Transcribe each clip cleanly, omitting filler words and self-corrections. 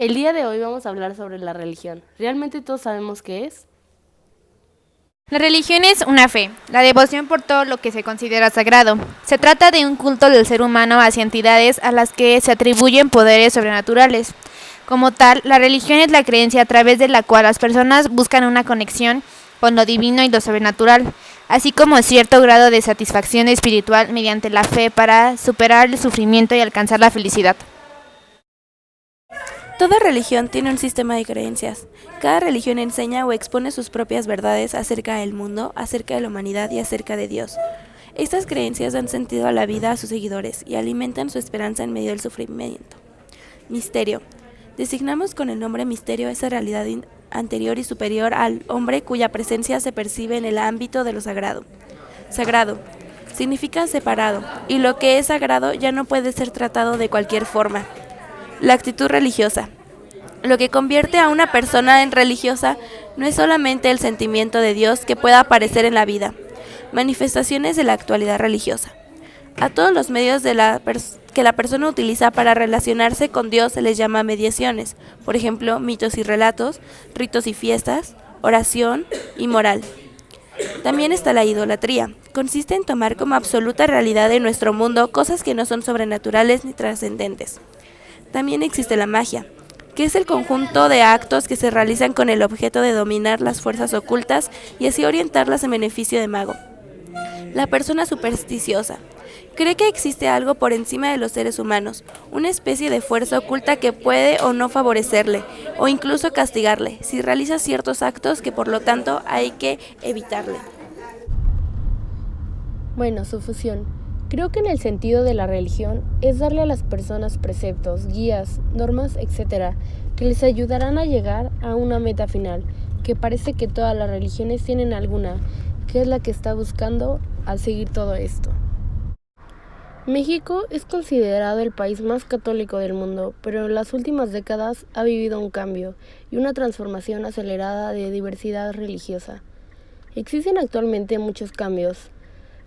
El día de hoy vamos a hablar sobre la religión. ¿Realmente todos sabemos qué es? La religión es una fe, la devoción por todo lo que se considera sagrado. Se trata de un culto del ser humano hacia entidades a las que se atribuyen poderes sobrenaturales. Como tal, la religión es la creencia a través de la cual las personas buscan una conexión con lo divino y lo sobrenatural, así como cierto grado de satisfacción espiritual mediante la fe para superar el sufrimiento y alcanzar la felicidad. Toda religión tiene un sistema de creencias. Cada religión enseña o expone sus propias verdades acerca del mundo, acerca de la humanidad y acerca de Dios. Estas creencias dan sentido a la vida a sus seguidores y alimentan su esperanza en medio del sufrimiento. Misterio. Designamos con el nombre misterio esa realidad anterior y superior al hombre cuya presencia se percibe en el ámbito de lo sagrado. Sagrado significa separado, y lo que es sagrado ya no puede ser tratado de cualquier forma. La actitud religiosa. Lo que convierte a una persona en religiosa no es solamente el sentimiento de Dios que pueda aparecer en la vida. Manifestaciones de la actualidad religiosa. A todos los medios que la persona utiliza para relacionarse con Dios se les llama mediaciones, por ejemplo, mitos y relatos, ritos y fiestas, oración y moral. También está la idolatría. Consiste en tomar como absoluta realidad de nuestro mundo cosas que no son sobrenaturales ni trascendentes. También existe la magia, que es el conjunto de actos que se realizan con el objeto de dominar las fuerzas ocultas y así orientarlas en beneficio de mago. La persona supersticiosa cree que existe algo por encima de los seres humanos, una especie de fuerza oculta que puede o no favorecerle, o incluso castigarle, si realiza ciertos actos que por lo tanto hay que evitarle. Bueno, su fusión. Creo que en el sentido de la religión es darle a las personas preceptos, guías, normas, etc., que les ayudarán a llegar a una meta final, que parece que todas las religiones tienen alguna, que es la que está buscando al seguir todo esto. México es considerado el país más católico del mundo, pero en las últimas décadas ha vivido un cambio y una transformación acelerada de diversidad religiosa. Existen actualmente muchos cambios,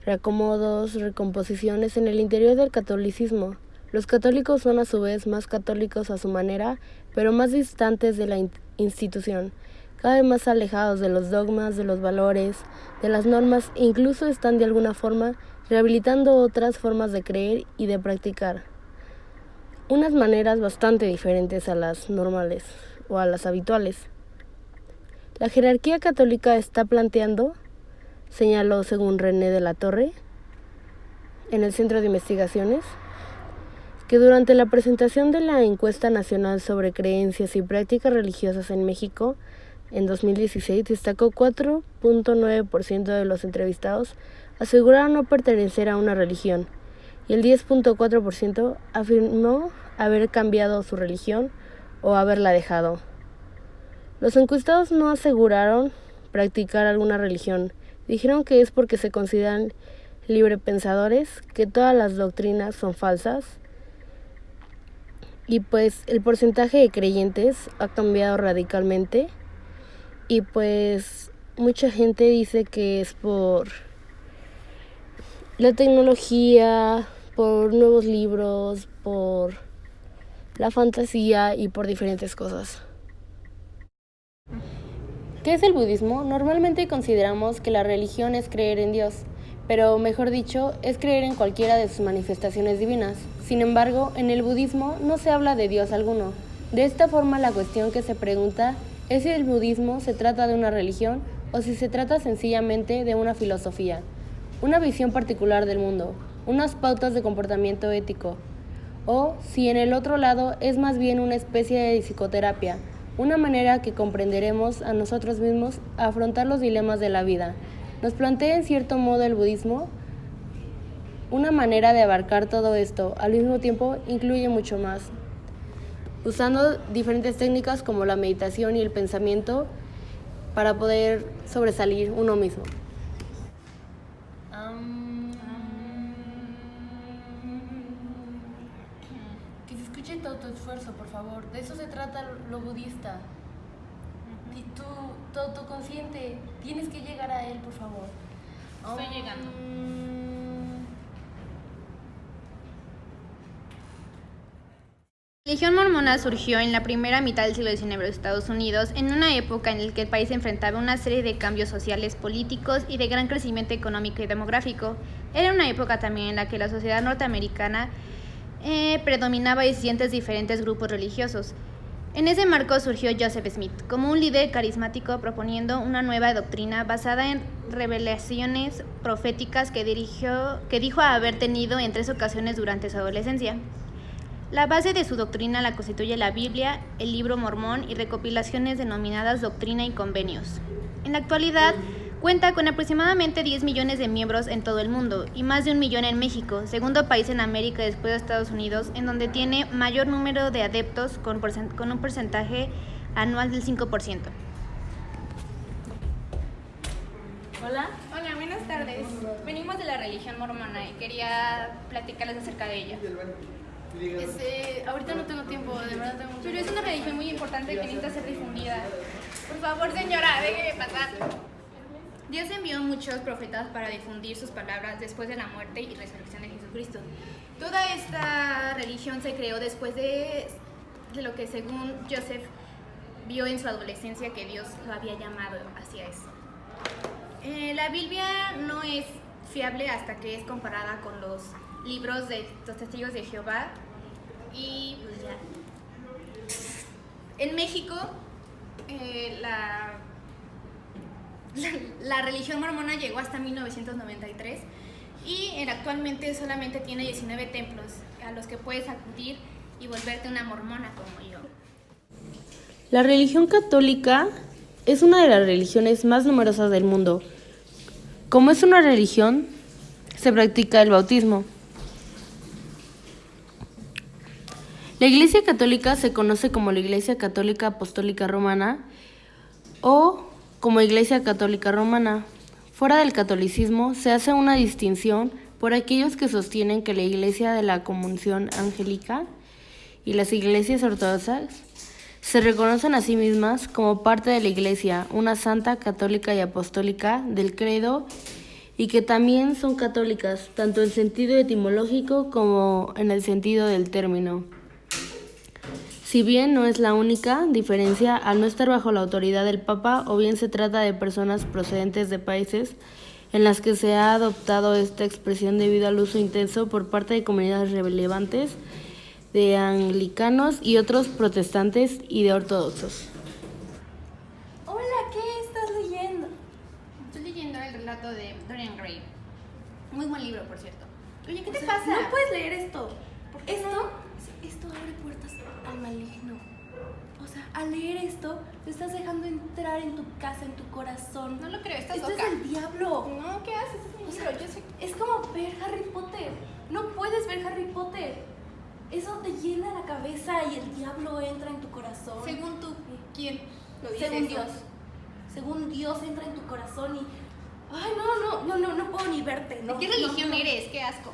reacomodos, recomposiciones en el interior del catolicismo. Los católicos son a su vez más católicos a su manera, pero más distantes de la institución, cada vez más alejados de los dogmas, de los valores, de las normas e incluso están de alguna forma rehabilitando otras formas de creer y de practicar. Unas maneras bastante diferentes a las normales o a las habituales. La jerarquía católica está planteando, señaló según René de la Torre, en el Centro de Investigaciones, que durante la presentación de la Encuesta Nacional sobre Creencias y Prácticas Religiosas en México, en 2016, destacó 4.9% de los entrevistados aseguraron no pertenecer a una religión, y el 10.4% afirmó haber cambiado su religión o haberla dejado. Los encuestados no aseguraron practicar alguna religión. Dijeron que es porque se consideran librepensadores, que todas las doctrinas son falsas, y pues el porcentaje de creyentes ha cambiado radicalmente, y pues mucha gente dice que es por la tecnología, por nuevos libros, por la fantasía y por diferentes cosas. ¿Qué es el budismo? Normalmente consideramos que la religión es creer en Dios, pero mejor dicho, es creer en cualquiera de sus manifestaciones divinas. Sin embargo, en el budismo no se habla de Dios alguno. De esta forma, la cuestión que se pregunta es si el budismo se trata de una religión o si se trata sencillamente de una filosofía, una visión particular del mundo, unas pautas de comportamiento ético, o si en el otro lado es más bien una especie de psicoterapia, una manera que comprenderemos a nosotros mismos a afrontar los dilemas de la vida. Nos plantea en cierto modo el budismo una manera de abarcar todo esto, al mismo tiempo incluye mucho más, usando diferentes técnicas como la meditación y el pensamiento para poder sobresalir uno mismo. Que se escuche todo tu esfuerzo, por favor. De eso se trata lo budista. Y tú, todo tu consciente, tienes que llegar a él, por favor. Estoy llegando. La religión mormona surgió en la primera mitad del siglo XIX en los Estados Unidos, en una época en la que el país enfrentaba una serie de cambios sociales, políticos y de gran crecimiento económico y demográfico. Era una época también en la que la sociedad norteamericana predominaba distintos diferentes grupos religiosos. En ese marco surgió Joseph Smith como un líder carismático proponiendo una nueva doctrina basada en revelaciones proféticas que dijo haber tenido en 3 ocasiones durante su adolescencia. La base de su doctrina la constituye la Biblia, el Libro Mormón y recopilaciones denominadas Doctrina y Convenios. En la actualidad, cuenta con aproximadamente 10 millones de miembros en todo el mundo y más de 1 millón en México, segundo país en América después de Estados Unidos, en donde tiene mayor número de adeptos con un porcentaje anual del 5%. Hola. Hola, buenas tardes. Venimos de la religión mormona y quería platicarles acerca de ella. Ahorita no tengo tiempo, de verdad tengo mucho Pero es una religión muy importante que necesita ser difundida. Por favor, señora, déjeme pasar. Dios envió muchos profetas para difundir sus palabras después de la muerte y resurrección de Jesucristo. Toda esta religión se creó después de lo que, según Joseph, vio en su adolescencia que Dios lo había llamado hacia eso. La Biblia no es fiable hasta que es comparada con los libros de los testigos de Jehová. Y pues ya. En México, la religión mormona llegó hasta 1993 y actualmente solamente tiene 19 templos a los que puedes acudir y volverte una mormona como yo. La religión católica es una de las religiones más numerosas del mundo. Como es una religión, se practica el bautismo. La Iglesia Católica se conoce como la Iglesia Católica Apostólica Romana o como Iglesia Católica Romana. Fuera del catolicismo se hace una distinción por aquellos que sostienen que la Iglesia de la Comunión Angélica y las iglesias ortodoxas se reconocen a sí mismas como parte de la Iglesia, una santa, católica y apostólica del credo, y que también son católicas, tanto en sentido etimológico como en el sentido del término. Si bien no es la única diferencia al no estar bajo la autoridad del Papa, o bien se trata de personas procedentes de países en las que se ha adoptado esta expresión debido al uso intenso por parte de comunidades relevantes de anglicanos y otros protestantes y de ortodoxos. Hola, ¿qué estás leyendo? Estoy leyendo el relato de Dorian Gray. Muy buen libro, por cierto. Oye, ¿qué te sea, pasa? No puedes leer esto. Esto abre puertas al maligno. O sea, al leer esto, te estás dejando entrar en tu casa, en tu corazón. No lo creo, estás Esto loca. es el diablo. No, ¿qué haces? Es mi O libro, sea, yo sé. es como ver Harry Potter. No puedes ver Harry Potter. Eso te llena la cabeza y el diablo entra en tu corazón. Según tú, ¿quién lo dice? Según eso? Dios. Según Dios entra en tu corazón y... Ay, no puedo ni verte. ¿De No, qué religión eres? ¡Qué asco!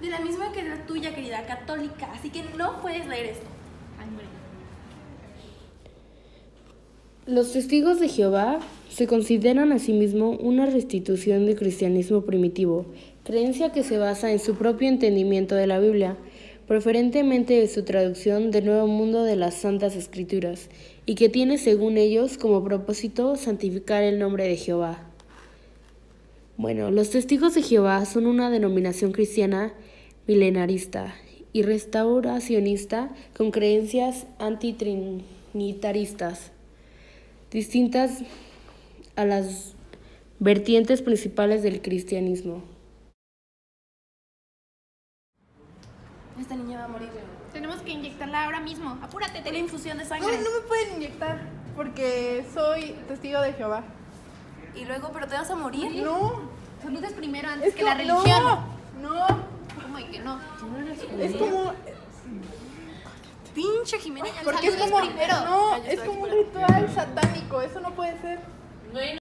De la misma que la tuya, querida, católica. Así que no puedes leer esto. Ay, hombre. Los testigos de Jehová se consideran a sí mismos una restitución del cristianismo primitivo, creencia que se basa en su propio entendimiento de la Biblia, preferentemente de su traducción del Nuevo Mundo de las Santas Escrituras, y que tiene, según ellos, como propósito santificar el nombre de Jehová. Bueno, los testigos de Jehová son una denominación cristiana milenarista y restauracionista con creencias antitrinitaristas, distintas a las vertientes principales del cristianismo. Esta niña va a morir. Tenemos que inyectarla ahora mismo. Apúrate, De la infusión de No, sangre. no me pueden inyectar porque soy testigo de Jehová. Y luego, ¿pero te vas a morir? No, Salud es primero antes es que la como- religión. No, ¿Cómo de que no? es como, Pinche Jimena. porque es salud es como, primero. no, Ya, yo es estoy como un aquí, ritual satánico, eso no puede ser. Bueno,